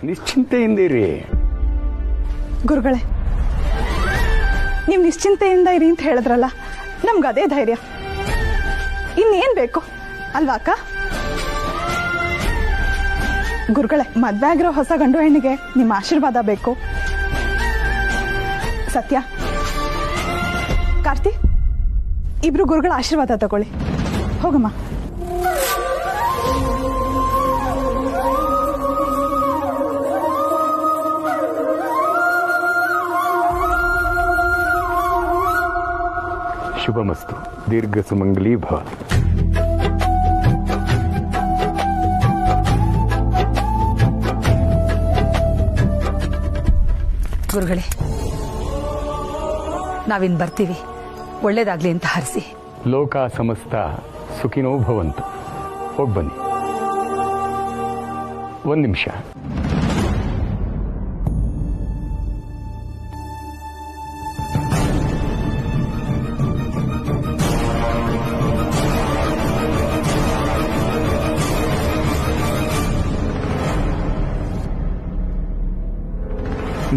ನಿಶ್ಚಿಂತೆಯಿಂದ ಇರಿ. ಗುರುಗಳೇ, ನೀವು ನಿಶ್ಚಿಂತೆಯಿಂದ ಇರಿ ಅಂತ ಹೇಳಿದ್ರಲ್ಲ, ನಮ್ಗೆ ಅದೇ ಧೈರ್ಯ. ಇನ್ನೇನ್ ಬೇಕು ಅಲ್ವಾ ಅಕ್ಕ? ಗುರುಗಳೇ, ಮದ್ವೆ ಆಗಿರೋ ಹೊಸ ಗಂಡು ಹೆಣ್ಣಿಗೆ ನಿಮ್ಮ ಆಶೀರ್ವಾದ ಬೇಕು. ಸತ್ಯ, ಕಾರ್ತಿ, ಇಬ್ರು ಗುರುಗಳ ಆಶೀರ್ವಾದ ತಗೊಳ್ಳಿ. ಹೋಗಮ್ಮ. ಶುಭಮಸ್ತು. ದೀರ್ಘ ಸುಮಂಗಲಿ ಭವ. ಗುರುಗಳೇ, ನಾವಿನ್ ಬರ್ತೀವಿ. ಒಳ್ಳೇದಾಗ್ಲಿ ಅಂತ ಹರಿಸಿ. ಲೋಕ ಸಮಸ್ತ ಸುಖಿನೋ ಭವಂತು. ಹೋಗ್ಬನ್ನಿ. ಒಂದು ನಿಮಿಷ.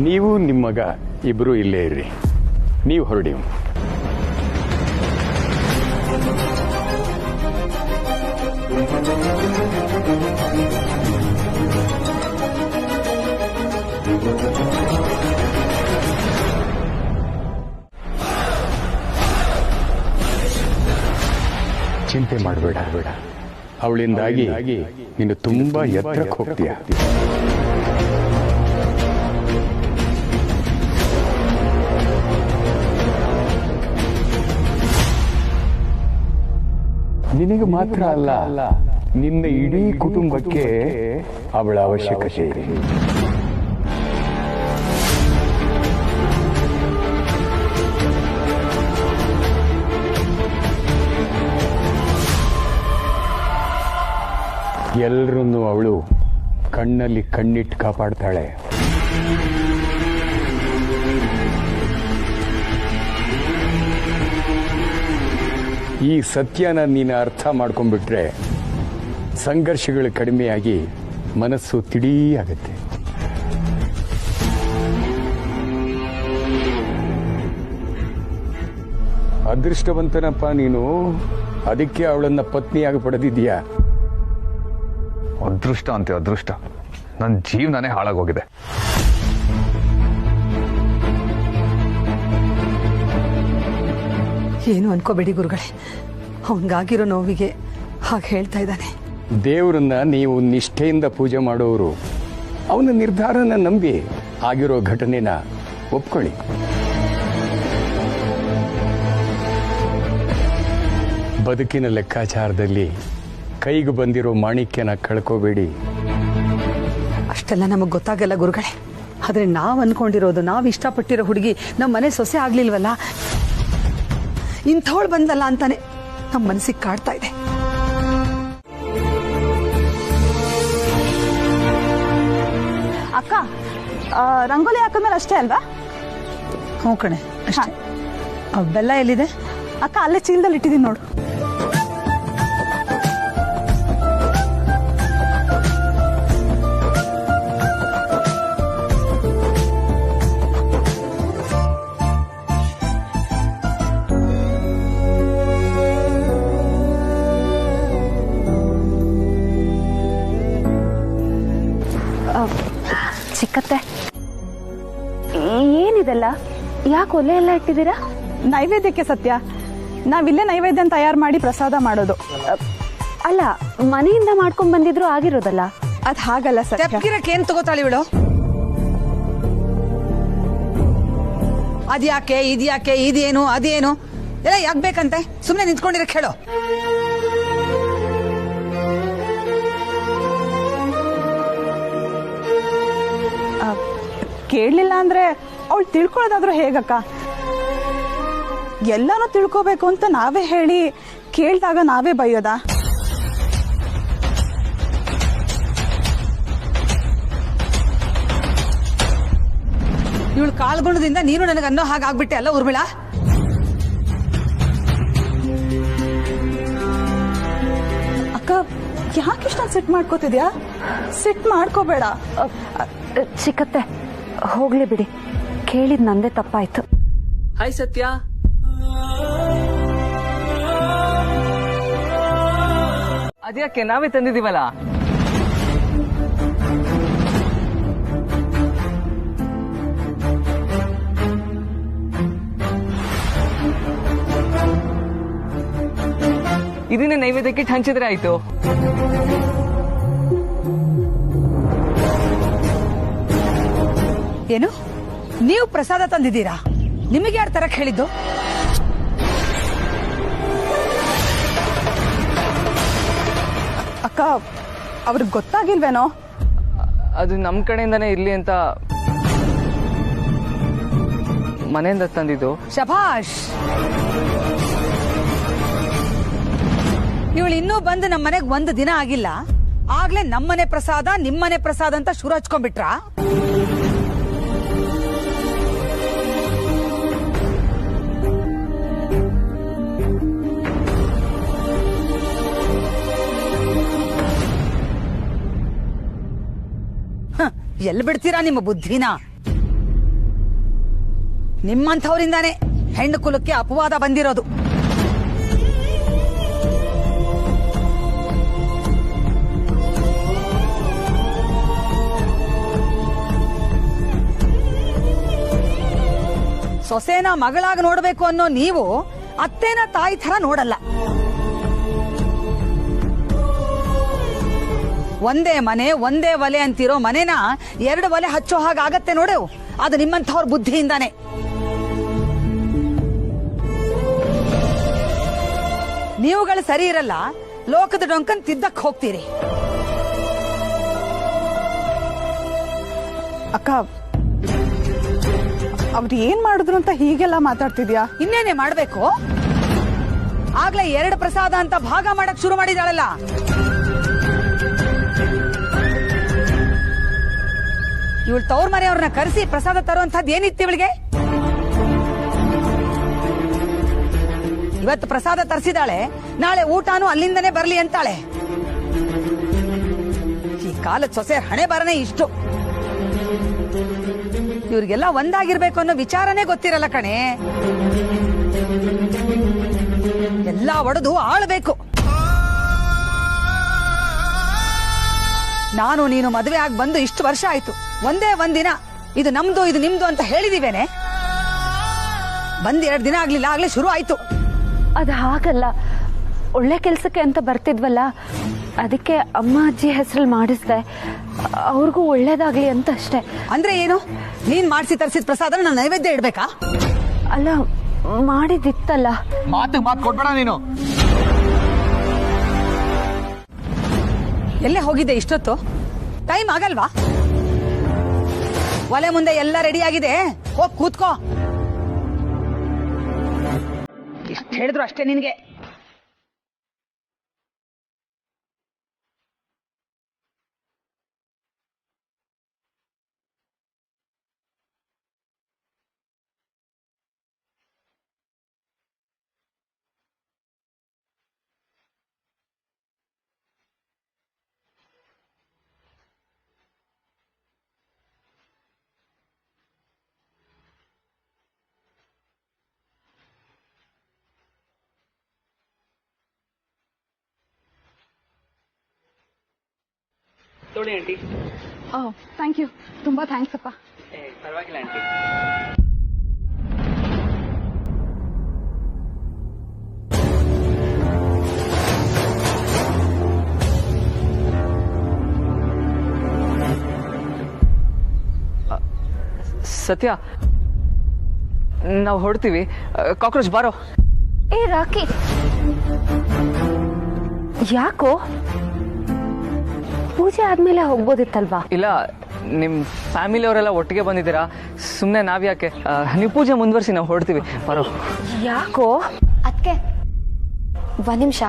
ನೀವು ನಿಮ್ಮ ಮಗ ಇಬ್ರು ಇಲ್ಲೇ ಇರ್ರಿ. ನೀವು ಹೊರಡಿ. ಚಿಂತೆ ಮಾಡಬೇಡ. ಅವಳಿಂದಾಗಿ ನೀನು ತುಂಬಾ ಎತ್ತರಕ್ಕೆ ಹೋಗ್ತೀಯ. ನಿನಗೆ ಮಾತ್ರ ಅಲ್ಲ, ನಿನ್ನ ಇಡೀ ಕುಟುಂಬಕ್ಕೆ ಅವಳ ಅವಶ್ಯಕತೆ ಇದೆ. ಎಲ್ಲರನ್ನೂ ಅವಳು ಕಣ್ಣಲ್ಲಿ ಕಣ್ಣಿಟ್ಟು ಕಾಪಾಡ್ತಾಳೆ. ಈ ಸತ್ಯನ ನೀನು ಅರ್ಥ ಮಾಡ್ಕೊಂಡ್ಬಿಟ್ರೆ ಸಂಘರ್ಷಗಳು ಕಡಿಮೆಯಾಗಿ ಮನಸ್ಸು ತಿಳಿಯಾಗತ್ತೆ. ಅದೃಷ್ಟವಂತನಪ್ಪ ನೀನು. ಅದಕ್ಕೆ ಅವಳನ್ನ ಪತ್ನಿಯಾಗಿ ಪಡೆದಿದ್ದೀಯಾ. ಅದೃಷ್ಟ ಅಂತೆ ಅದೃಷ್ಟ. ನನ್ನ ಜೀವನನೇ ಹಾಳಾಗೋಗಿದೆ. ಏನು ಅನ್ಕೋಬೇಡಿ ಗುರುಗಳೇ, ಅವನಿಗಾಗಿರೋ ನೋವಿಗೆ ಹಾಗೆ ಹೇಳ್ತಾ ಇದ್ದಾನೆ. ದೇವರನ್ನ ನೀವು ನಿಷ್ಠೆಯಿಂದ ಪೂಜೆ ಮಾಡೋರು ಅವನ ನಿರ್ಧಾರನ ನಂಬಿ ಆಗಿರೋ ಘಟನೆನ ಒಪ್ಕೊಳ್ಳಿ. ಬದುಕಿನ ಲೆಕ್ಕಾಚಾರದಲ್ಲಿ ಕೈಗೆ ಬಂದಿರೋ ಮಾಣಿಕ್ಯನ ಕಳ್ಕೋಬೇಡಿ. ಅಷ್ಟೆಲ್ಲ ನಮಗ್ ಗೊತ್ತಾಗಲ್ಲ ಗುರುಗಳೇ. ಆದ್ರೆ ನಾವ್ ಅನ್ಕೊಂಡಿರೋದು, ನಾವ್ ಇಷ್ಟಪಟ್ಟಿರೋ ಹುಡುಗಿ ನಮ್ಮ ಮನೆ ಸೊಸೆ ಆಗ್ಲಿಲ್ವಲ್ಲ, ಇಂಥವಳು ಬಂದಲ್ಲ ಅಂತಾನೆ ನಮ್ಮ ಮನಸ್ಸಿಗೆ ಕಾಡ್ತಾ ಇದೆ. ಅಕ್ಕ, ರಂಗೋಲಿ ಹಾಕಿದ್ಮೇಲೆ ಅಷ್ಟೇ ಅಲ್ವಾ? ಹ್ಞೂ ಕಣೆ, ಅಷ್ಟೇ. ಬೆಲ್ಲ ಎಲ್ಲಿದೆ ಅಕ್ಕ? ಅಲ್ಲೇ ಚೀಲದಲ್ಲಿ ಇಟ್ಟಿದ್ದೀನಿ ನೋಡು. ಚಿಕ್ಕತ್ತೆ, ಏನಿದೆಲ್ಲ? ಯಾಕೆ ಒಲೆ ಎಲ್ಲ ಇಟ್ಟಿದ್ದೀರಾ? ನೈವೇದ್ಯಕ್ಕೆ ಸತ್ಯ. ನಾವಿಲ್ಲೇ ನೈವೇದ್ಯ ತಯಾರು ಮಾಡಿ ಪ್ರಸಾದ ಮಾಡೋದು. ಅಲ್ಲ, ಮನೆಯಿಂದ ಮಾಡ್ಕೊಂಡ್ ಬಂದಿದ್ರು ಆಗಿರೋದಲ್ಲ. ಅದ್ ಹಾಗಲ್ಲ ಸತ್ಯ. ಏನ್ ತಗೋತಾಳಿ ಇವಳು? ಅದ್ಯಾಕೆ ಇದ್ಯಾಕೆ ಇದೇನು ಅದೇನು ಎಲ್ಲ ಯಾಕೆ ಬೇಕಂತೆ? ಸುಮ್ನೆ ನಿಂತ್ಕೊಂಡಿರಕ್ ಹೇಳೋ. ಕೇಳಲಿಲ್ಲ ಅಂದ್ರೆ ಅವಳು ತಿಳ್ಕೊಳ್ಳೋದಾದ್ರೂ ಹೇಗಕ್ಕ? ಎಲ್ಲಾನು ತಿಳ್ಕೋಬೇಕು ಅಂತ ನಾವೇ ಹೇಳಿ ಕೇಳಿದಾಗ ನಾವೇ ಬೈಯೋದಾ? ಇವಳು ಕಾಲ್ಗುಣದಿಂದ ನೀನು ನನಗೆ ಅನ್ನೋ ಹಾಗಾಗ್ಬಿಟ್ಟೆ ಅಲ್ಲ ಊರ್ಮಿಳಾ? ಅಕ್ಕ, ಅಕ್ಕ ಯಾಕೆ ಇಷ್ಟೊಂದು ಸಿಟ್ ಮಾಡ್ಕೋತಿದ್ಯಾ? ಸಿಟ್ ಮಾಡ್ಕೋಬೇಡ. ಚಿಕ್ಕತ್ತೆ ಹೋಗ್ಲಿ ಬಿಡಿ, ಕೇಳಿದ್ ನಂದೇ ತಪ್ಪಾಯ್ತು. ಹಾಯ್ ಸತ್ಯ. ಅದ್ಯಾಕೆ ನಾವೇ ತಂದಿದೀವಲ್ಲ. ಇದನ್ನ ನೈವೇದ್ಯಕ್ಕೆ ಹಂಚಿದ್ರೆ ಆಯ್ತು. ಏನು ನೀವು ಪ್ರಸಾದ ತಂದಿದ್ದೀರಾ? ನಿಮಗೆ ಯಾರು ತರಕ್ ಹೇಳಿದ್ದು? ಅಕ್ಕ ಅವ್ರಿಗೆ ಗೊತ್ತಾಗಿಲ್ವೇನೋ? ಅದು ನಮ್ ಕಡೆಯಿಂದಾನೇ ಇರ್ಲಿ ಅಂತ ಮನೆಯಿಂದ ತಂದಿದ್ದು. ಶಭಾಷ್. ಇವಳು ಇನ್ನೂ ಬಂದು ನಮ್ಮ ಮನೆಗೆ ಒಂದು ದಿನ ಆಗಿಲ್ಲ, ಆಗ್ಲೇ ನಮ್ಮನೆ ಪ್ರಸಾದ ನಿಮ್ಮನೆ ಪ್ರಸಾದ ಅಂತ ಶುರು ಹಚ್ಕೊಂಡ್ಬಿಟ್ರಾ? ಎಲ್ಲಿ ಬಿಡ್ತೀರಾ ನಿಮ್ಮ ಬುದ್ಧಿನ? ನಿಮ್ಮಂಥವರಿಂದಾನೇ ಹೆಣ್ಣು ಕುಲಕ್ಕೆ ಅಪವಾದ ಬಂದಿರೋದು. ಸೊಸೆನ ಮಗಳಾಗಿ ನೋಡ್ಬೇಕು ಅನ್ನೋ ನೀವು ಅತ್ತೇನ ತಾಯಿ ತರ ನೋಡಲ್ಲ. ಒಂದೇ ಮನೆ ಒಂದೇ ಒಲೆ ಅಂತಿರೋ ಮನೆನ 2 ಒಲೆ ಹಚ್ಚೋ ಹಾಗಾಗತ್ತೆ ನೋಡು. ಅದು ನಿಮ್ಮಂಥವ್ರ ಬುದ್ಧಿಯಿಂದಾನೆ. ನೀವುಗಳು ಸರಿ ಇರಲ್ಲ, ಲೋಕದ ಡೊಂಕನ್ ತಿದ್ದಕ್ ಹೋಗ್ತೀರಿ. ಅಕ್ಕ ಅವ್ರು ಏನ್ ಮಾಡಿದ್ರು ಅಂತ ಹೀಗೆಲ್ಲ ಮಾತಾಡ್ತಿದ್ಯಾ? ಇನ್ನೇನೆ ಮಾಡ್ಬೇಕು? ಆಗ್ಲೇ 2 ಪ್ರಸಾದ ಅಂತ ಭಾಗ ಮಾಡಕ್ ಶುರು ಮಾಡಿದಾಳಲ್ಲ. ಇವಳು ತವ್ರ ಮನೆಯವ್ರನ್ನ ಕರೆಸಿ ಪ್ರಸಾದ ತರುವಂತದ್ದು ಏನಿತ್ತು ಇವಳಿಗೆ? ಇವತ್ತು ಪ್ರಸಾದ ತರಿಸಿದಾಳೆ, ನಾಳೆ ಊಟನೂ ಅಲ್ಲಿಂದನೇ ಬರ್ಲಿ ಅಂತಾಳೆ. ಈ ಕಾಲದ ಸೊಸೆ ಹಣೆ ಬರನೇ ಇಷ್ಟು. ಇವ್ರಿಗೆಲ್ಲ ಒಂದಾಗಿರ್ಬೇಕು ಅನ್ನೋ ವಿಚಾರನೇ ಗೊತ್ತಿರಲ್ಲ ಕಣೆ. ಎಲ್ಲ ಒಡೆದು ಆಳ್ಬೇಕು. ನಾನು ನೀನು ಮದುವೆ ಆಗಿ ಬಂದು ಇಷ್ಟು ವರ್ಷ ಆಯ್ತು, ಒಂದೇ ಒಂದಿನ ಇದು ನಮ್ದು ಇದು ನಿಮ್ದು ಅಂತ ಹೇಳಿದೀವೇನೆ? ಬಂದ್ 2 ದಿನ ಆಗ್ಲಿಲ್ಲ, ಆಗ್ಲೇ ಶುರು ಆಯ್ತು. ಅದು ಹಾಗಲ್ಲ, ಒಳ್ಳೆ ಕೆಲ್ಸಕ್ಕೆ ಅಂತ ಬರ್ತಿದ್ವಲ್ಲ, ಅದಕ್ಕೆ ಅಮ್ಮ ಅಜ್ಜಿ ಹೆಸರಲ್ಲಿ ಮಾಡಿಸ್ದೆ, ಅವ್ರಿಗೂ ಒಳ್ಳೇದಾಗ್ಲಿ ಅಂತ ಅಷ್ಟೇ. ಅಂದ್ರೆ ಏನು? ನೀನ್ ಮಾಡಿಸಿ ತರಿಸಿದ ಪ್ರಸಾದ ನಾನು ನೈವೇದ್ಯ ಇಡ್ಬೇಕಾ? ಅಲ್ಲ, ಮಾಡಿದಿತ್ತಲ್ಲ. ಮಾತು ಕೊಡ್ಬೇಡ ನೀನು. ಎಲ್ಲೇ ಹೋಗಿದ್ದೆ ಇಷ್ಟೊತ್ತು? ಟೈಮ್ ಆಗಲ್ವಾ? ಒಲೆ ಮುಂದೆ ಎಲ್ಲ ರೆಡಿ ಆಗಿದೆ, ಹೋಗ್ ಕೂತ್ಕೋ. ಎಷ್ಟು ಹೇಳಿದ್ರು ಅಷ್ಟೇ ನಿನ್ಗೆ. ತೊಳಿ ಆಂಟಿ. ಥ್ಯಾಂಕ್ ಯು, ತುಂಬಾ ಥ್ಯಾಂಕ್ಸ್ ಅಪ್ಪ. ಪರವಾಗಿಲ್ಲ ಆಂಟಿ. ಸತ್ಯ, ನಾವು ಹೊಡ್ತೀವಿ. ಕಾಕ್ರೋಚ್ ಬಾರೋ. ಏ ರಾಕಿ, ಯಾಕೋ? ಪೂಜೆ ಆದ್ಮೇಲೆ ಹೋಗ್ಬೋದಿತ್ತಲ್ವಾ? ಇಲ್ಲ, ನಿಮ್ ಫ್ಯಾಮಿಲಿ ಅವರೆಲ್ಲ ಒಟ್ಟಿಗೆ ಬಂದಿದ್ದೀರಾ, ಸುಮ್ನೆ ನಾವ್ಯಾಕೆ? ನೀವು ಪೂಜೆ ಮುಂದುವರಿಸಿ, ನಾವು ಹೊಡ್ತೀವಿ. ಬರೋ. ಯಾಕೋ? ಅದಕ್ಕೆ 1 ನಿಮಿಷ.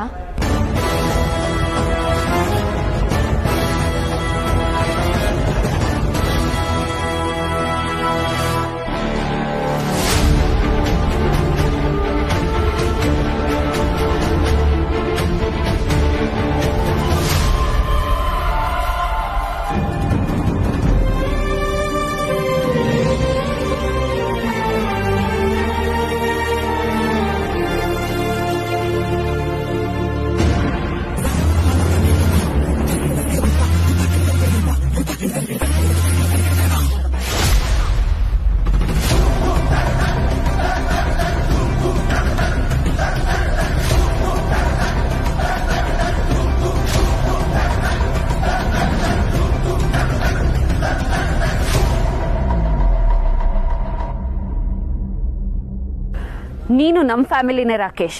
ನೀನು ನಮ್ಮ ಫ್ಯಾಮಿಲಿನೇ ರಾಕೇಶ್.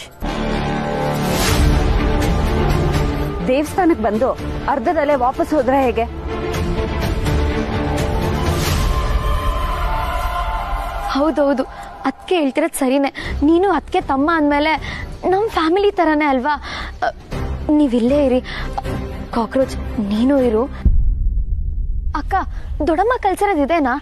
ದೇವಸ್ಥಾನಕ್ಕೆ ಬಂದು ಅರ್ಧದಲ್ಲೇ ವಾಪಸ್ ಹೋದ್ರೆ ಹೇಗೆ? ಹೌದೌದು, ಅದಕ್ಕೆ ಹೇಳ್ತಿರೋದು ಸರಿನೇ. ನೀನು ಅದಕ್ಕೆ ತಮ್ಮ ಅಂದಮೇಲೆ ನಮ್ಮ ಫ್ಯಾಮಿಲಿ ಥರನೇ ಅಲ್ವಾ? ನೀವಿಲ್ಲೇ ಇರಿ. ಕಾಕ್ರೋಚ್, ನೀನು ಇರು. ಅಕ್ಕ, ದೊಡ್ಡಮ್ಮ ಕಲ್ಸಿರೋದಿದೇನಾ?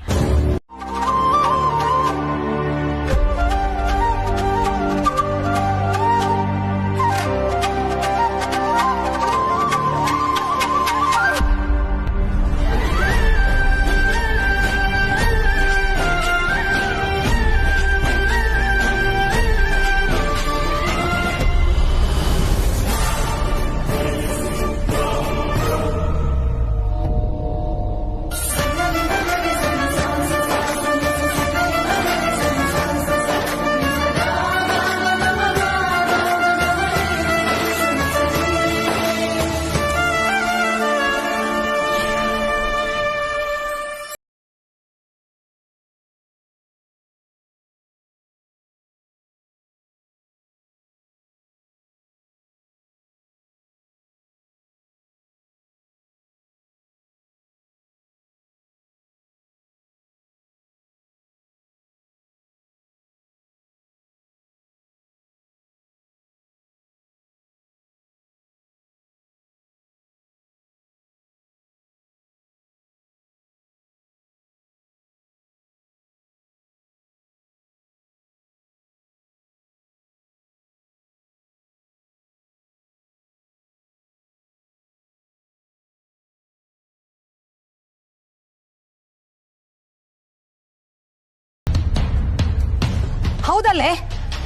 ಹೌದಲ್ಲೇ,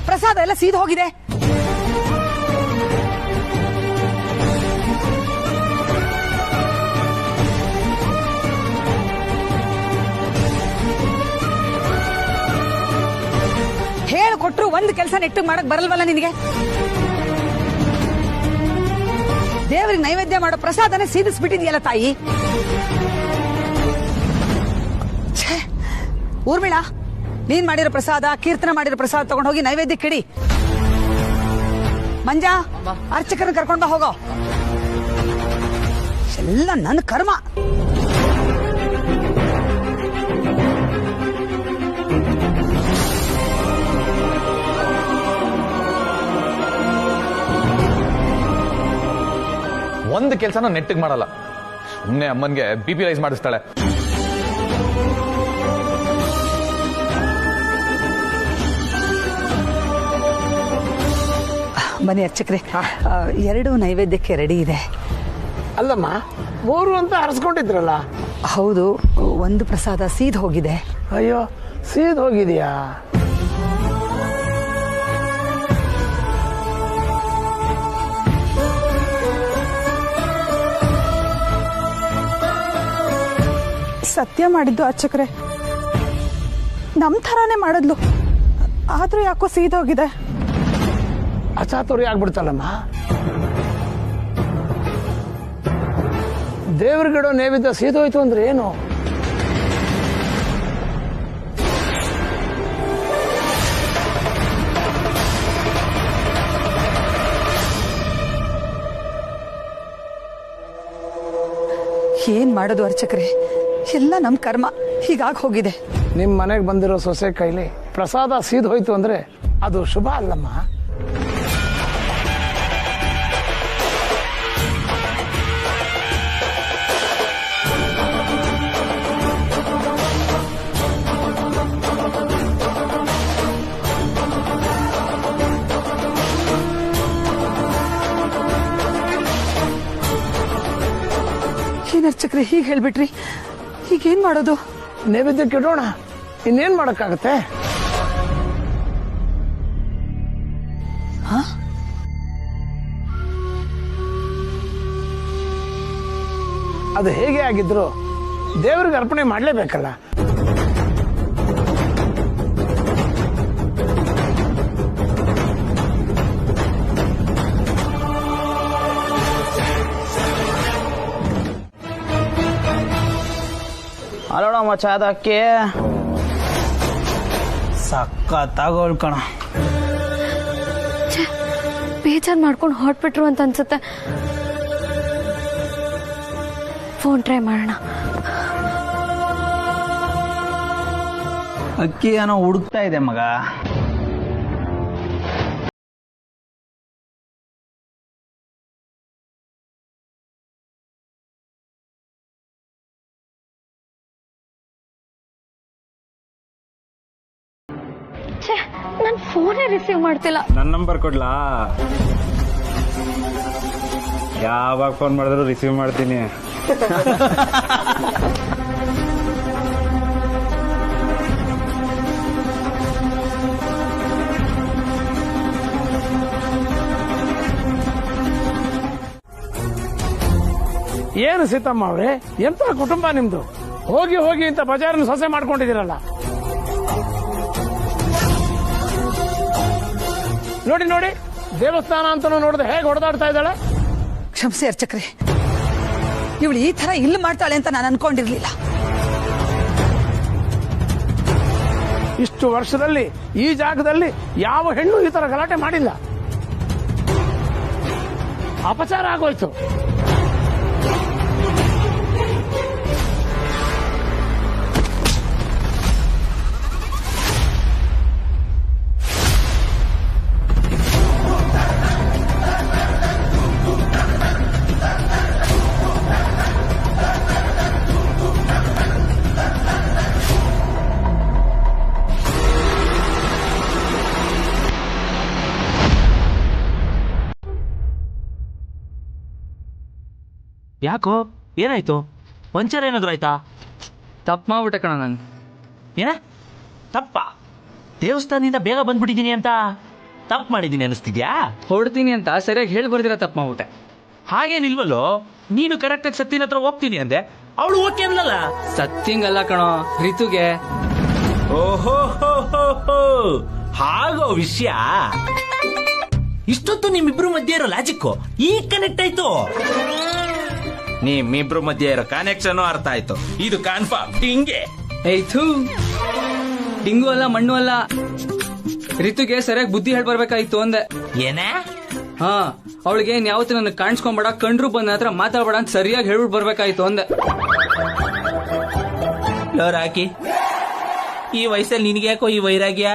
ಪ್ರಸಾದ ಎಲ್ಲ ಸೀದ್ ಹೋಗಿದೆ. ಹೇಳಿಕೊಟ್ರು ಒಂದು ಕೆಲಸ ನೆಟ್ಟು ಮಾಡಕ್ ಬರಲ್ವಲ್ಲ ನಿನಗೆ? ದೇವರಿಗೆ ನೈವೇದ್ಯ ಮಾಡೋ ಪ್ರಸಾದನೇ ಸೀದಿಸ್ಬಿಟ್ಟಿದ್ಯಲ್ಲ ತಾಯಿ. ಊರ್ಮಿಳಾ, ನೀನ್ ಮಾಡಿರೋ ಪ್ರಸಾದ, ಕೀರ್ತನ ಮಾಡಿರೋ ಪ್ರಸಾದ ತಗೊಂಡು ಹೋಗಿ ನೈವೇದ್ಯಕ್ಕೆ ಇಡಿ. ಮಂಜಾ, ಅರ್ಚಕರನ್ನ ಕರ್ಕೊಂಡ ಹೋಗೋ. ಎಲ್ಲ ನನ್ನ ಕರ್ಮ. ಒಂದು ಕೆಲಸನ ನೆಟ್ಟಿಗೆ ಮಾಡಲ್ಲ. ಸುಮ್ಮನೆ ಅಮ್ಮನ್ಗೆ BP ರೈಸ್ ಮಾಡಿಸ್ತಾಳೆ. ಬನ್ನಿ ಅರ್ಚಕ್ರೆ, 2 ನೈವೇದ್ಯಕ್ಕೆ ರೆಡಿ ಇದೆ. ಅಲ್ಲಮ್ಮ, 3 ಅಂತ ಹರಿಸ್ಕೊಂಡಿದ್ರಲ್ಲ? ಹೌದು, ಒಂದು ಪ್ರಸಾದ ಸೀದ್ ಹೋಗಿದೆ. ಅಯ್ಯೋ, ಸೀದ್ ಹೋಗಿದ್ಯಾ? ಸತ್ಯ ಮಾಡಿದ್ದು ಅರ್ಚಕ್ರೆ, ನಮ್ ಥರಾನೇ ಮಾಡಿದ್ಲು. ಆದ್ರೂ ಯಾಕೋ ಸೀದೋಗಿದೆ. ಅಚಾತುರ್ಯ ಆಗ್ಬಿಡ್ತಲ್ಲಮ್ಮ. ದೇವ್ರಿಗಿಡೋ ನೈವೇದ್ಯ ಸೀದೋಯ್ತು ಅಂದ್ರೆ ಏನು? ಏನ್ ಮಾಡೋದು ಅರ್ಚಕ್ರೆ, ಎಲ್ಲ ನಮ್ ಕರ್ಮ ಹೀಗಾಗಿ ಹೋಗಿದೆ. ನಿಮ್ ಮನೆಗೆ ಬಂದಿರೋ ಸೊಸೆ ಕೈಲಿ ಪ್ರಸಾದ ಸೀದ್ ಹೋಯ್ತು ಅಂದ್ರೆ ಅದು ಶುಭ ಅಲ್ಲಮ್ಮ. ಏನ್ ಅರ್ಚಕ್ರೆ ಹೀಗೆ ಹೇಳ್ಬಿಟ್ರಿ? ಈಗೇನ್ ಮಾಡೋದು? ನೈವೇದ್ಯಕ್ಕೆ ಇಡೋಣ, ಇನ್ನೇನ್ ಮಾಡಕ್ಕಾಗತ್ತೆ? ಅದು ಹೇಗೆ ಆಗಿದ್ರು ದೇವರಿಗೆ ಅರ್ಪಣೆ ಮಾಡ್ಲೇಬೇಕಲ್ಲ. ಅಲ್ಲೋಣ ಮಚ್ಚ, ಅದಕ್ಕೆ ಸಖತ್ತಾಗಿ ಕಣ. ಬೇಜಾರು ಮಾಡ್ಕೊಂಡು ಹೊರಟ್ಬಿಟ್ರು ಅಂತ ಅನ್ಸುತ್ತೆ. ಫೋನ್ ಟ್ರೈ ಮಾಡೋಣ. ಅಕ್ಕಿ ಏನೋ ಹುಡುಕ್ತಾ ಇದೆ ಮಗ. ನನ್ನ ಫೋನೇ ರಿಸೀವ್ ಮಾಡ್ತಿಲ್ಲ. ನನ್ನ ನಂಬರ್ ಕೊಡ್ಲಾ? ಯಾವಾಗ ಫೋನ್ ಮಾಡಿದ್ರು ರಿಸೀವ್ ಮಾಡ್ತೀನಿ. ಏನು ಸೀತಮ್ಮ ಅವ್ರೆ, ಎಂತ ಕುಟುಂಬ ನಿಮ್ದು? ಹೋಗಿ ಹೋಗಿ ಇಂತ ಬಜಾರನ್ನು ಸೊಸೆ ಮಾಡ್ಕೊಂಡಿದ್ದೀರಲ್ಲ. ನೋಡಿ ನೋಡಿ, ದೇವಸ್ಥಾನ ಅಂತ ನೋಡಿದ್ರೆ ಹೇಗೆ ಹೊಡೆದಾಡ್ತಾ ಇದ್ದಾಳೆ. ಕ್ಷಮಿಸಿ ಅರ್ಚಕ್ರೆ, ಇವಳು ಈ ತರ ಇಲ್ಲಿ ಮಾಡ್ತಾಳೆ ಅಂತ ನಾನು ಅನ್ಕೊಂಡಿರ್ಲಿಲ್ಲ. ಇಷ್ಟು ವರ್ಷದಲ್ಲಿ ಈ ಜಾಗದಲ್ಲಿ ಯಾವ ಹೆಣ್ಣು ಈ ತರ ಗಲಾಟೆ ಮಾಡಿಲ್ಲ. ಅಪಚಾರ ಆಗೋಯ್ತು. ಯಾಕೋ, ಏನಾಯ್ತು? ವಂಚನೆ ಏನಾದ್ರು ಆಯ್ತಾ? ತಪ್ಪು ಮಾಡ್ಬಿಟ್ಟೆ ಕಣ ನಾನು. ಏನ ತಪ್ಪ? ದೇವಸ್ಥಾನದಿಂದ ಬೇಗ ಬಂದ್ಬಿಟ್ಟಿದ್ದೀನಿ ಅಂತ ತಪ್ಪು ಮಾಡಿದ್ದೀನಿ ಅನಿಸ್ತಿದ್ಯಾ? ಹೊಡ್ತೀನಿ ಅಂತ ಸರಿಯಾಗಿ ಹೇಳಿ ಬರ್ದಿರ ತಪ್ಪು ಮಾಡ್ಬಿಟ್ಟೆ. ಹಾಗೇನಿಲ್ವಲ್ಲೋ, ನೀನು ಕರೆಕ್ಟಾಗಿ ಸತ್ತಿನ ಹತ್ರ ಹೋಗ್ತೀನಿ ಅಂದೆ, ಅವಳು ಓಕೆ ಅನ್ಲಲ್ಲ. ಸತ್ತಿಂಗಲ್ಲ ಕಣೋ, ರಿತುಗೆ. ಓಹೋ ಹಾಗೋ ವಿಷಯ. ಇಷ್ಟೊತ್ತು ನಿಮ್ಮಿಬ್ರು ಮಧ್ಯೆ ಇರೋ ಲಾಜಿಕ್ಕು ಈಗ ಕನೆಕ್ಟ್ ಆಯ್ತು. ನಿಮ್ಮಿಬ್ರು ಮಧ್ಯೆ ಇರೋ ಕನೆಕ್ಷನ್ ಅರ್ಥ ಆಯ್ತು. ಇದು ಕನ್ಫರ್ಮ್ ಹಿಂಗೆ. ಏಯ್ತು, ಡಿಂಗು ಅಲ್ಲ ಮಣ್ಣು ಅಲ್ಲ. ರಿತುಗೆ ಸರಿಯಾಗಿ ಬುದ್ಧಿ ಹೇಳಿ ಬರ್ಬೇಕಾಯ್ತು ಅಂದೆ. ಏನೇ? ಹಾ, ಅವಳಿಗೆ ಯಾವತ್ತು ನನ್ನ ಕಾಣಿಸ್ಕೊಂಬೇಡ, ಕಂಡ್ರು ಬಂದ ಹತ್ರ ಮಾತಾಡ್ಬೇಡ ಅಂತ ಸರಿಯಾಗಿ ಹೇಳ್ಬಿಟ್ಟು ಬರ್ಬೇಕಾಯ್ತು ಅಂದೆ. ಲೋರಾಕಿ, ಈ ವಯಸ್ಸಲ್ಲಿ ನಿನಗೆ ಯಾಕೋ ಈ ವೈರಾಗ್ಯ?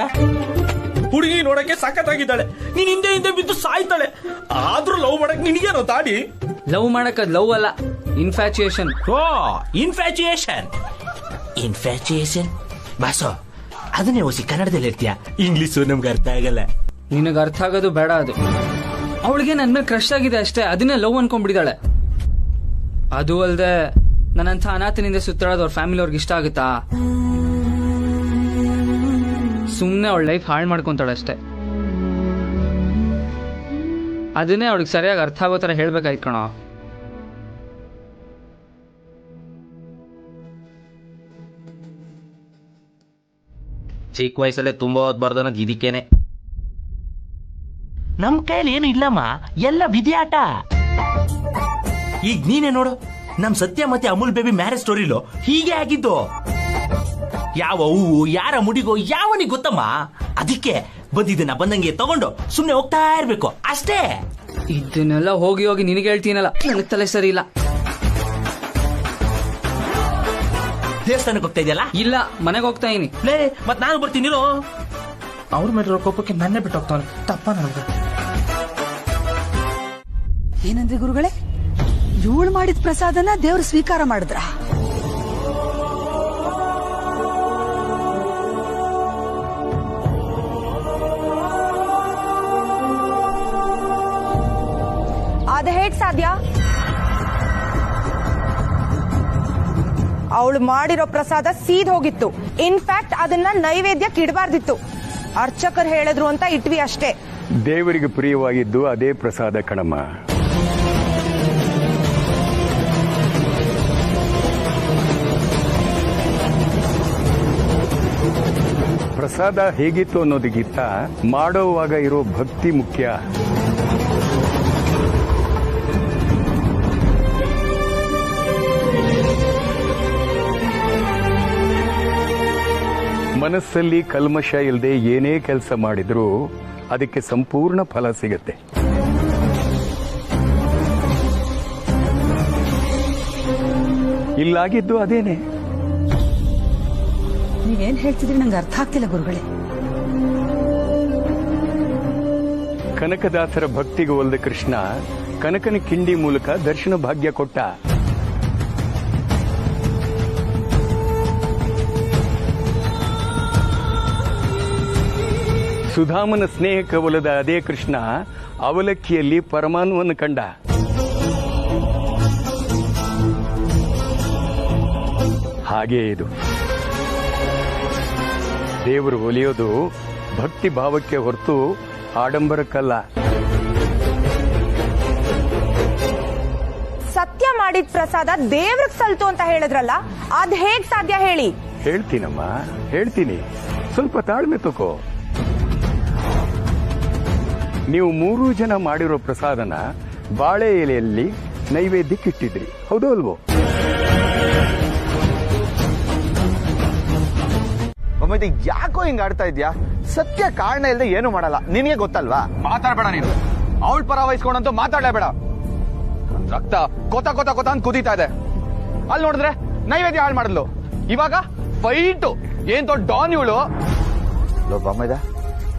ಹುಡುಗಿ ನೋಡಕ್ಕೆ ಸಖತ್ತಾಗಿದ್ದಾಳೆ, ನೀನ್ ಹಿಂದೆ ಹಿಂದೆ ಬಿದ್ದು ಸಾಯ್ತಾಳೆ, ಆದ್ರೂ ಲವ್ ಮಾಡಕ್ ನಿನಗೇನೋ ತಾಡಿ? ಲವ್ ಮಾಡಕ್ ಅದ್ ಲವ್ ಅಲ್ಲ, ಇನ್ಫ್ಯಾಚುಯೇಷನ್. ಓ, ಇನ್ಫ್ಯಾಚುಯೇಷನ್. ಇನ್ಫ್ಯಾಚುಯೇಷನ್ ಬಾಸೋ, ಅದನ್ನೇ ಓಸಿ ಕನ್ನಡದಲ್ಲಿ ಇರ್ತೀಯ, ಇಂಗ್ಲಿಷು ನಮ್ಗೆ ಅರ್ಥ ಆಗಲ್ಲ. ನಿನಗೆ ಅರ್ಥ ಆಗೋದು ಬೇಡ. ಅದು ಅವಳಿಗೆ ನನ್ ಮೇಲೆ ಕ್ರಶ್ ಆಗಿದೆ ಅಷ್ಟೇ, ಅದನ್ನೇ ಲವ್ ಅನ್ಕೊಂಡ್ಬಿಟ್ಟಿದ್ದಾಳೆ. ಅದು ಅಲ್ದೆ ನನ್ನಂಥ ಅನಾಥನಿಂದ ಸುತ್ತಾಡೋದು ಅವ್ರ ಫ್ಯಾಮಿಲಿ ಅವ್ರಿಗೆ ಇಷ್ಟ ಆಗುತ್ತಾ? ಸುಮ್ಮನೆ ಅವಳ ಲೈಫ್ ಹಾಳು ಮಾಡ್ಕೊಂತಾಳೆ ಅಷ್ಟೇ. ಅದನ್ನೇ ಅವಳಿಗೆ ಸರಿಯಾಗಿ ಅರ್ಥ ಆಗೋ ಥರ ಹೇಳ್ಬೇಕಾಯ್ತು ಕಣೋ. ಚಿಕ್ಕ ವಯಸ್ಸಲ್ಲೇ ತುಂಬಾ ಓದ್ಬಾರ್ದು ಅನ್ನೋದು ಇದಕ್ಕೇನೆ. ನಮ್ ಕೈಯಲ್ಲಿ ಏನು ಇಲ್ಲಮ್ಮ, ಎಲ್ಲ ವಿಧಿಯಾಟ. ಈಗ ನೀನೇ ನೋಡು, ನಮ್ ಸತ್ಯ ಮತ್ತೆ ಅಮೂಲ್ ಬೇಬಿ ಮ್ಯಾರೇಜ್ ಸ್ಟೋರಿಲೋ ಹೀಗೆ ಆಗಿದ್ದು. ಯಾವ ಹೂವು ಯಾರ ಮುಡಿಗೋ ಯಾವನಿಗೆ ಗೊತ್ತಮ್ಮ. ಅದಕ್ಕೆ ಬಂದಿದ್ದನ್ನ ಬಂದಂಗೆ ತಗೊಂಡು ಸುಮ್ನೆ ಹೋಗ್ತಾ ಇರ್ಬೇಕು ಅಷ್ಟೇ. ಇದನ್ನೆಲ್ಲ ಹೋಗಿ ಹೋಗಿ ನಿನಗೆ ಹೇಳ್ತೀನಲ್ಲ, ನನಗೆ ತಲೆ ಸರಿ ಇಲ್ಲ. ದೇವಸ್ಥಾನಕ್ಕೆ ಹೋಗ್ತಾ ಇದೆಯಲ್ಲ? ಇಲ್ಲ, ಮನೆಗೆ ಹೋಗ್ತಾ ಇದೀನಿ. ಮತ್ ನಾನು ಬರ್ತೀನಿ. ಅವ್ರ ಮೇಲೆ ಕೋಪಕ್ಕೆ ನನ್ನೇ ಬಿಟ್ಟು ಹೋಗ್ತಾನೆ. ತಪ್ಪ ನನಗೆ. ಏನಂದ್ರಿ ಗುರುಗಳೇ? ಇವಳು ಮಾಡಿದ ಪ್ರಸಾದನ ದೇವ್ರು ಸ್ವೀಕಾರ ಮಾಡಿದ್ರ? ಅದ ಹೇಗ್ ಸಾಧ್ಯ? ಅವಳು ಮಾಡಿರೋ ಪ್ರಸಾದ ಸೀದ್ ಹೋಗಿತ್ತು. ಇನ್ಫ್ಯಾಕ್ಟ್ ಅದನ್ನ ನೈವೇದ್ಯಕ್ಕೆ ಇಡಬಾರ್ದಿತ್ತು. ಅರ್ಚಕರು ಹೇಳಿದ್ರು ಅಂತ ಇಟ್ವಿ ಅಷ್ಟೇ. ದೇವರಿಗೆ ಪ್ರಿಯವಾಗಿದ್ದು ಅದೇ ಪ್ರಸಾದ ಕಣಮ್ಮ. ಪ್ರಸಾದ ಹೇಗಿತ್ತು ಅನ್ನೋದಕ್ಕಿಂತ ಮಾಡೋವಾಗ ಇರೋ ಭಕ್ತಿ ಮುಖ್ಯ. ಮನಸ್ಸಲ್ಲಿ ಕಲ್ಮಶ ಇಲ್ಲದೆ ಏನೇ ಕೆಲಸ ಮಾಡಿದ್ರೂ ಅದಕ್ಕೆ ಸಂಪೂರ್ಣ ಫಲ ಸಿಗುತ್ತೆ. ಇಲ್ಲಾಗಿದ್ದು ಅದೇನೆ. ನೀವೇನ್ ಹೇಳ್ತಿದ್ರಿ ನಂಗೆ ಅರ್ಥ ಆಗ್ತಿಲ್ಲ ಗುರುಗಳೇ. ಕನಕದಾಸರ ಭಕ್ತಿಗೆ ಒಲ್ದ ಕೃಷ್ಣ ಕನಕನ ಕಿಂಡಿ ಮೂಲಕ ದರ್ಶನ ಭಾಗ್ಯ ಕೊಟ್ಟ. ಸುಧಾಮನ ಸ್ನೇಹಕ್ಕೆ ಒಲದ ಅದೇ ಕೃಷ್ಣ ಅವಲಕ್ಕಿಯಲ್ಲಿ ಪರಮಾಣುವನ್ನು ಕಂಡ. ಹಾಗೇ ಇದು ದೇವರು ಒಲಿಯೋದು ಭಕ್ತಿ ಭಾವಕ್ಕೆ ಹೊರತು ಆಡಂಬರಕ್ಕಲ್ಲ. ಸತ್ಯ ಮಾಡಿದ ಪ್ರಸಾದ ದೇವ್ರಿಗೆ ಸಲ್ತು ಅಂತ ಹೇಳಿದ್ರಲ್ಲ, ಅದ್ ಹೇಗ್ ಸಾಧ್ಯ ಹೇಳಿ? ಹೇಳ್ತೀನಮ್ಮ, ಹೇಳ್ತೀನಿ, ಸ್ವಲ್ಪ ತಾಳ್ಮೆ ತಗೋ. ನೀವು 3 ಜನ ಮಾಡಿರೋ ಪ್ರಸಾದನ ಬಾಳೆ ಎಲೆಯಲ್ಲಿ ನೈವೇದ್ಯಕ್ಕಿಟ್ಟಿದ್ರಿ, ಹೌದೋ ಅಲ್ವೋ? ಒಮ್ಮೆ ಯಾಕೋ ಹಿಂಗ ಆಡ್ತಾ ಇದ್ಯಾ? ಸತ್ಯ ಕಾರಣ ಇಲ್ಲದೆ ಏನು ಮಾಡಲ್ಲ, ನಿನಗೆ ಗೊತ್ತಲ್ವಾ? ಮಾತಾಡ್ಬೇಡ ನೀನು. ಅವಳ ಪರ ವಹಿಸ್ಕೊಂಡಂತೂ ಮಾತಾಡಲೇಬೇಡ. ರಕ್ತ ಕೊತ ಕೊತ ಕೊತ ಅಂತ ಕುದೀತಾ ಇದೆ. ಅಲ್ಲಿ ನೋಡಿದ್ರೆ ನೈವೇದ್ಯ ಹಾಳು ಮಾಡಿದ್ಲು, ಇವಾಗ ಫೈಟು. ಏನ್ ದೊಡ್ಡ ಡಾನ್ ಇವಳು. ಬಾಮೈದ,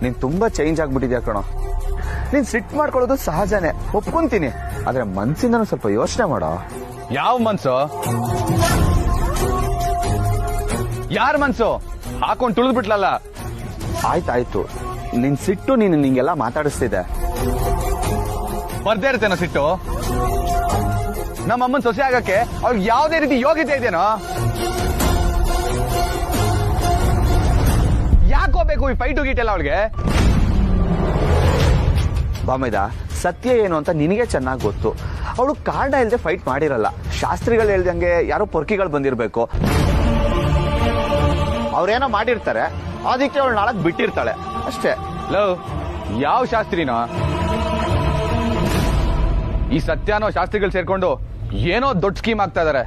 ನೀನ್ ತುಂಬಾ ಚೇಂಜ್ ಆಗ್ಬಿಟ್ಟಿದ್ಯಾ ಕಣೋ. ನೀನ್ ಸಿಟ್ ಮಾಡ್ಕೊಳ್ಳೋದು ಸಹಜನೇ, ಒಪ್ಕೊಂತೀನಿ. ಆದ್ರೆ ಮನ್ಸಿಂದನೂ ಸ್ವಲ್ಪ ಯೋಚನೆ ಮಾಡೋ. ಯಾವ ಮನ್ಸು? ಯಾರ ಮನ್ಸು? ಹಾಕೊಂಡ್ ತುಳಿದ್ಬಿಟ್ಲಲ್ಲ. ಆಯ್ತಾಯ್ತು, ನಿನ್ ಸಿಟ್ಟು ನೀನು ನಿಂಗೆಲ್ಲ ಮಾತಾಡಿಸ್ತಿದೆ. ಬರ್ದೇ ಇರ್ತೇನೋ ಸಿಟ್ಟು? ನಮ್ಮಮ್ಮನ್ ಸೊಸೆ ಆಗಕ್ಕೆ ಅವ್ಳಿಗೆ ಯಾವುದೇ ರೀತಿ ಯೋಗ್ಯತೆ ಇದೆಯೇನೋ? ಯಾಕೋಬೇಕು ಈ ಫೈಟು ಗೀಟೆಲ್ಲ ಅವಳಿಗೆ? ಬಾಮೈದ, ಸತ್ಯ ಏನು ಅಂತ ನಿನಗೆ ಚೆನ್ನಾಗಿ ಗೊತ್ತು. ಅವಳು ಕಾರಣ ಇಲ್ಲದೆ ಫೈಟ್ ಮಾಡಿರಲ್ಲ. ಶಾಸ್ತ್ರಿಗಳು ಹೇಳ್ದಂಗೆ ಯಾರೋ ಪೊರ್ಕಿಗಳು ಬಂದಿರ್ಬೇಕು, ಅವ್ರೇನೋ ಮಾಡಿರ್ತಾರೆ, ಅದಕ್ಕೆ ಅವಳು ನಾಳಕ್ ಬಿಟ್ಟಿರ್ತಾಳೆ ಅಷ್ಟೇ. ಲವ್, ಯಾವ ಶಾಸ್ತ್ರಿನೋ? ಈ ಸತ್ಯನೋ ಶಾಸ್ತ್ರಿಗಳು ಸೇರ್ಕೊಂಡು ಏನೋ ದೊಡ್ಡ ಸ್ಕೀಮ್ ಆಗ್ತಾ ಇದಾರೆ.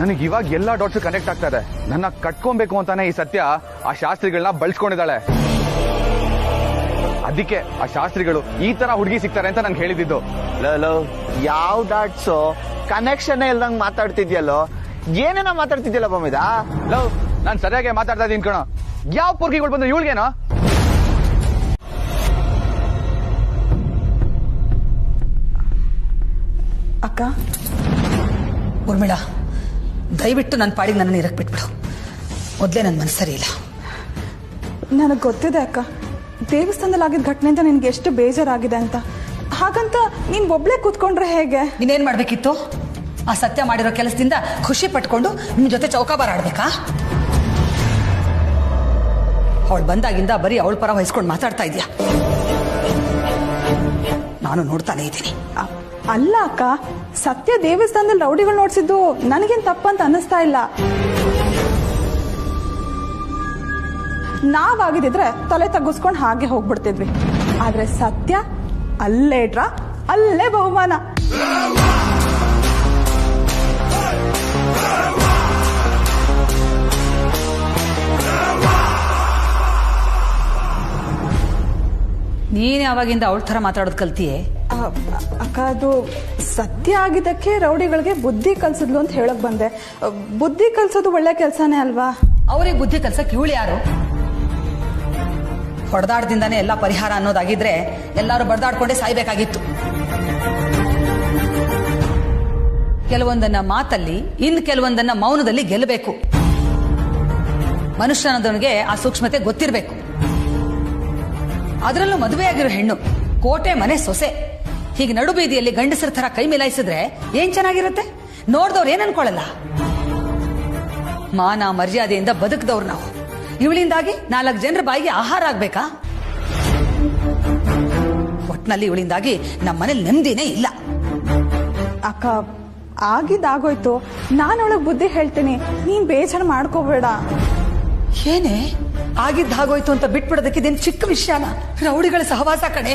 ನನಗೆ ಇವಾಗ ಎಲ್ಲಾ ಡಾಟ್ಸ್ ಕನೆಕ್ಟ್ ಆಗ್ತಾ ಇದೆ. ನನ್ನ ಕಟ್ಕೊಬೇಕು ಅಂತಾನೆ ಈ ಸತ್ಯ ಆ ಶಾಸ್ತ್ರಿಗಳನ್ನ ಬಳಸ್ಕೊಂಡಿದ್ದಾಳೆ. ಅದಕ್ಕೆ ಆ ಶಾಸ್ತ್ರಿಗಳು ಈ ತರ ಹುಡುಗಿ ಸಿಗ್ತಾರೆ ಅಂತ ನನ್ಗೆ ಹೇಳಿದ್ದು. ಯಾವ ಡಾಟ್ಸು ಕನೆಕ್ಷನ್ ಇಲ್ದಂಗ್ ಮಾತಾಡ್ತಿದ್ಯಲ್ಲೋ, ಏನೇನೋ ಮಾತಾಡ್ತಿದ್ಯಲ್ಲ ಬಾಮಿದ. ಲವ್, ನಾನ್ ಸರಿಯಾಗಿ ಮಾತಾಡ್ತಾ ಇದೀನಿ ಕಣೋ. ಯಾವ ಪೊರ್ಗಿಗಳು ಬಂದ್ರು ಇವಳಿಗೇನೋ? ಅಕ್ಕ, ಉರ್ಮಿಳಾ, ದಯವಿಟ್ಟು ನನ್ನ ಪಾಡಿಗೆ ನನ್ನನ್ನು ಇರಕ್ ಬಿಟ್ಬಿಡು. ಮೊದಲೇ ನನ್ನ ಮನಸ್ಸು ಸರಿ ಇಲ್ಲ. ನನಗೆ ಗೊತ್ತಿದೆ ಅಕ್ಕ, ದೇವಸ್ಥಾನದಲ್ಲಿ ಆಗಿದ್ದ ಘಟನೆ ಅಂತ ನಿನ್ಗೆ ಎಷ್ಟು ಬೇಜಾರಾಗಿದೆ ಅಂತ. ಹಾಗಂತ ನೀನ್ ಒಬ್ಳೆ ಕೂತ್ಕೊಂಡ್ರೆ ಹೇಗೆ? ನೀನೇನ್ ಮಾಡ್ಬೇಕಿತ್ತು? ಆ ಸತ್ಯ ಮಾಡಿರೋ ಕೆಲಸದಿಂದ ಖುಷಿ ಪಟ್ಕೊಂಡು ನಿಮ್ ಜೊತೆ ಚೌಕಾಬಾರ ಆಡ್ಬೇಕಾ? ಅವಳು ಬಂದಾಗಿಂದ ಬರೀ ಅವಳ ಪರ ವಹಿಸ್ಕೊಂಡು ಮಾತಾಡ್ತಾ ಇದೀಯ. ನಾನು ನೋಡ್ತಾನೆ ಇದ್ದೀನಿ. ಅಲ್ಲ ಅಕ್ಕ, ಸತ್ಯ ದೇವಸ್ಥಾನದಲ್ಲಿ ರೌಡಿಗಳು ನೋಡ್ಸಿದ್ದು ನನಗೇನ್ ತಪ್ಪಂತ ಅನ್ನಿಸ್ತಾ ಇಲ್ಲ. ನಾವಾಗಿದ್ರೆ ತಲೆ ತಗ್ಗಿಸ್ಕೊಂಡು ಹಾಗೆ ಹೋಗ್ಬಿಡ್ತಿದ್ವಿ. ಆದ್ರೆ ಸತ್ಯ ಅಲ್ಲೇ ಇಟ್ರ ಅಲ್ಲೇ ಬಹುಮಾನ. ನೀನ್ ಯಾವಾಗಿಂದ ಅವಳ ತರ ಮಾತಾಡೋದು ಕಲ್ತಿಯೇ? ಅಕ್ಕ, ಅದು ಸತ್ಯ ಆಗಿದ್ದಕ್ಕೆ ರೌಡಿಗಳಿಗೆ ಬುದ್ಧಿ ಕಲ್ಸಿದ್ಲು ಅಂತ ಹೇಳಕ್ ಬಂದೆ. ಬುದ್ಧಿ ಕಲ್ಸೋದು ಒಳ್ಳೆ ಕೆಲಸನೇ ಅಲ್ವಾ? ಅವ್ರಿಗೆ ಬುದ್ಧಿ ಕಲ್ಸಕ್ ಇವಳು ಯಾರು? ಹೊಡೆದಾಡ್ದಿಂದಾನೆ ಎಲ್ಲ ಪರಿಹಾರ ಅನ್ನೋದಾಗಿದ್ರೆ ಎಲ್ಲರೂ ಬಡ್ದಾಡ್ಕೊಂಡೇ ಸಾಯ್ಬೇಕಾಗಿತ್ತು. ಕೆಲವೊಂದನ್ನ ಮಾತಲ್ಲಿ, ಇನ್ನು ಕೆಲವೊಂದನ್ನ ಮೌನದಲ್ಲಿ ಗೆಲ್ಲಬೇಕು. ಮನುಷ್ಯನದವನಿಗೆ ಆ ಸೂಕ್ಷ್ಮತೆ ಗೊತ್ತಿರಬೇಕು. ಅದರಲ್ಲೂ ಮದುವೆಯಾಗಿರೋ ಹೆಣ್ಣು, ಕೋಟೆ ಮನೆ ಸೊಸೆ, ಹೀಗೆ ನಡು ಬೀದಿಯಲ್ಲಿ ಗಂಡಸರ ತರ ಕೈ ಮಿಲಾಯಿಸಿದ್ರೆ ಏನ್ ಚೆನ್ನಾಗಿರುತ್ತೆ? ನೋಡ್ದವ್ರು ಏನ್ ಅನ್ಕೊಳ್ಳಲ್ಲ. ಮಾನ ಮರ್ಯಾದೆಯಿಂದ ಬದುಕದವ್ರು ನಾವು. ಇವಳಿಂದಾಗಿ 4 ಜನರ ಬಾಯಿಗೆ ಆಹಾರ ಆಗ್ಬೇಕಾ? ಒಟ್ನಲ್ಲಿ ಇವಳಿಂದಾಗಿ ನಮ್ಮ ಮನೇಲಿ ನೆಮ್ಮದಿನೇ ಇಲ್ಲ. ಅಕ್ಕ, ಆಗಿದ್ದಾಗೋಯ್ತು. ನಾನು ಅವಳಿಗೆ ಬುದ್ಧಿ ಹೇಳ್ತೀನಿ, ನೀನ್ ಬೇಜಾರು ಮಾಡ್ಕೋಬೇಡ. ಏನೇ ಆಗಿದ್ದಾಗೋಯ್ತು ಅಂತ ಬಿಟ್ಬಿಡೋದಕ್ಕೆ ಇದೇನು ಚಿಕ್ಕ ವಿಷಯನ? ರೌಡಿಗಳ ಸಹವಾಸ ಕಣೆ.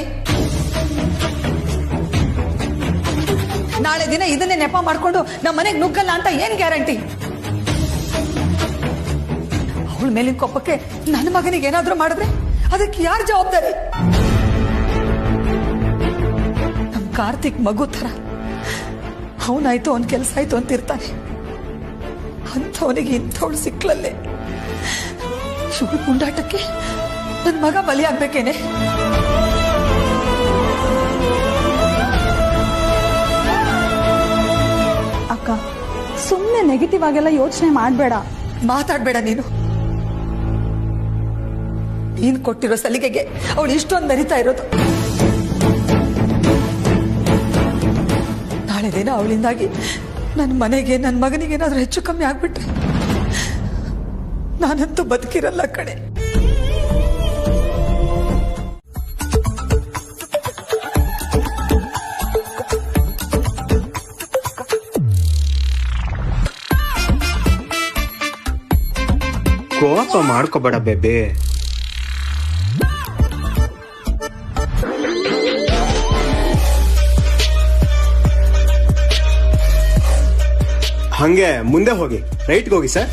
ನಾಳೆ ದಿನ ಇದನ್ನೇ ನೆಪ ಮಾಡ್ಕೊಂಡು ನಮ್ಮ ಮನೆಗೆ ನುಗ್ಗಲ್ಲ ಅಂತ ಏನ್ ಗ್ಯಾರಂಟಿ? ಅವಳ ಮೇಲಿನ ಕೋಪಕ್ಕೆ ನನ್ನ ಮಗನಿಗೆ ಏನಾದ್ರೂ ಮಾಡಿದ್ರೆ ಅದಕ್ಕೆ ಯಾರು ಜವಾಬ್ದಾರಿ? ಕಾರ್ತಿಕ್ ಮಗು ಥರ ಅವನಾಯ್ತು ಅವನ್ ಕೆಲಸ ಆಯ್ತು ಅಂತಿರ್ತಾನೆ. ಅಂಥವನಿಗೆ ಇಂಥವಳು ಸಿಕ್ಲಲ್ಲೇ ಇವಳು ಗುಂಡಾಟಕ್ಕೆ ನನ್ನ ಮಗ ಬಲಿಯಾಗ್ಬೇಕೇನೆ. ಅಕ್ಕ ಸುಮ್ಮನೆ ನೆಗೆಟಿವ್ ಆಗೆಲ್ಲ ಯೋಚನೆ ಮಾಡಬೇಡ. ಮಾತಾಡ್ಬೇಡ ನೀನು. ನೀನ್ ಕೊಟ್ಟಿರೋ ಸಲಿಗೆಗೆ ಅವಳು ಇಷ್ಟೊಂದು ನರಿತಾ ಇರೋದು. ನಾಳೆ ದಿನ ಅವಳಿಂದಾಗಿ ನನ್ನ ಮನೆಗೆ ನನ್ನ ಮಗನಿಗೆ ಏನಾದ್ರೂ ಹೆಚ್ಚು ಕಮ್ಮಿ ಆಗ್ಬಿಟ್ರೆ ನಾನಂತೂ ಬದುಕಿರಲ್ಲ ಕಣೆ. ಕೋಪ ಮಾಡ್ಕೋಬೇಡ ಬೇಬಿ. ಹಂಗೆ ಮುಂದೆ ಹೋಗಿ, ರೈಟ್ಗೆ ಹೋಗಿ ಸರ್.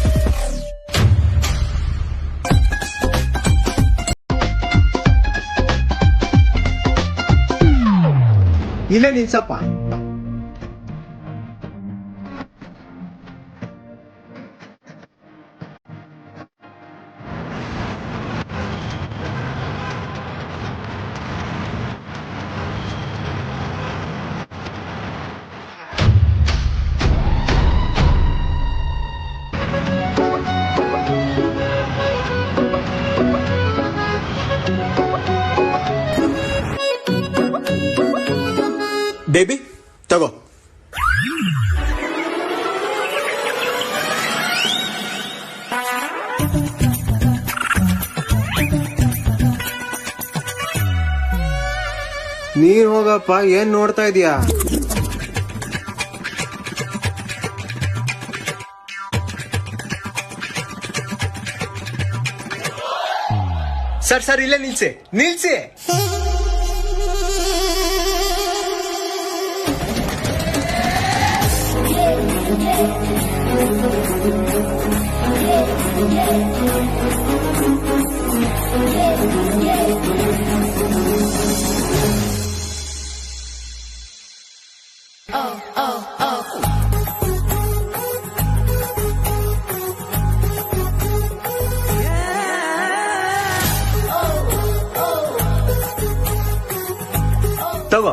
ಇಲ್ಲೇ ನಿಲ್ಸಪ್ಪ. ಬೇಬಿ ತಗೋ. ನೀನ್ ಹೋಗಪ್ಪ, ಏನ್ ನೋಡ್ತಾ ಇದೀಯಾ? ಸರ್ ಸರ್ ಇಲ್ಲೇ ನಿಲ್ಸಿ ನಿಲ್ಸಿ. ತಗೋ.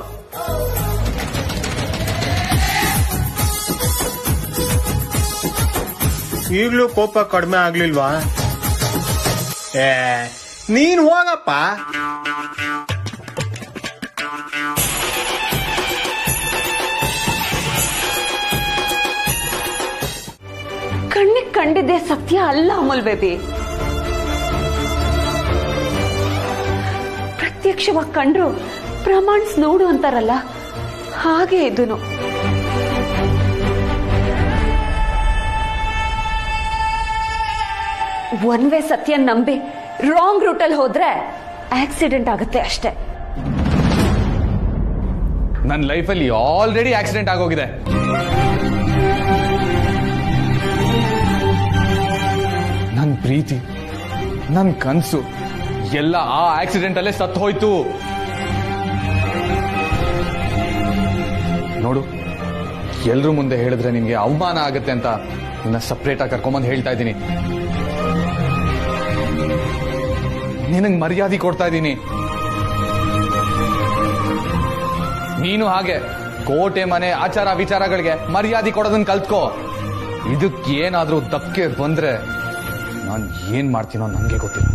ಈಗ್ಲೂ ಕೋಪ ಕಡಿಮೆ ಆಗ್ಲಿಲ್ವಾ? ನೀನ್ ಹೋಗಪ್ಪ. ಕಣ್ಣಿಗೆ ಕಂಡಿದ್ದೆ ಸತ್ಯ ಅಲ್ಲ ಅಮೂಲ್ ಬೇಬಿ. ಪ್ರತ್ಯಕ್ಷವಾಗಿ ಕಂಡ್ರು ಪ್ರಮಾಣಿಸ್ ನೋಡು ಅಂತಾರಲ್ಲ, ಹಾಗೆ ಇದೂನು. ಒನ್ ವೇ ಸತ್ಯ ನಂಬಿ ರಾಂಗ್ ರೂಟಲ್ಲಿ ಹೋದ್ರೆ ಆಕ್ಸಿಡೆಂಟ್ ಆಗುತ್ತೆ ಅಷ್ಟೇ. ನನ್ನ ಲೈಫಲ್ಲಿ ಆಲ್ರೆಡಿ ಆಕ್ಸಿಡೆಂಟ್ ಆಗೋಗಿದೆ. ನನ್ನ ಪ್ರೀತಿ, ನನ್ನ ಕನಸು ಎಲ್ಲ ಆ ಆಕ್ಸಿಡೆಂಟ್ ಅಲ್ಲೇ ಸತ್ತು ಹೋಯ್ತು. ನೋಡು, ಎಲ್ರೂ ಮುಂದೆ ಹೇಳಿದ್ರೆ ನಿನ್ಗೆ ಅವಮಾನ ಆಗುತ್ತೆ ಅಂತ ನಿನ್ನ ಸಪ್ರೇಟ್ ಆಗಿ ಕರ್ಕೊಂಬಂದು ಹೇಳ್ತಾ ಇದ್ದೀನಿ. ನಿನಗೆ ಮರ್ಯಾದೆ ಕೊಡ್ತಾ ಇದ್ದೀನಿ. ನೀನು ಹಾಗೆ ಕೋಟೆ ಮನೆ ಆಚಾರ ವಿಚಾರಗಳಿಗೆ ಮರ್ಯಾದೆ ಕೊಡೋದನ್ನ ಕಲ್ತ್ಕೋ. ಇದಕ್ಕೇನಾದ್ರೂ ಧಕ್ಕೆ ಬಂದ್ರೆ ನಾನು ಏನ್ ಮಾಡ್ತೀನೋ ನನಗೆ ಗೊತ್ತಿಲ್ಲ.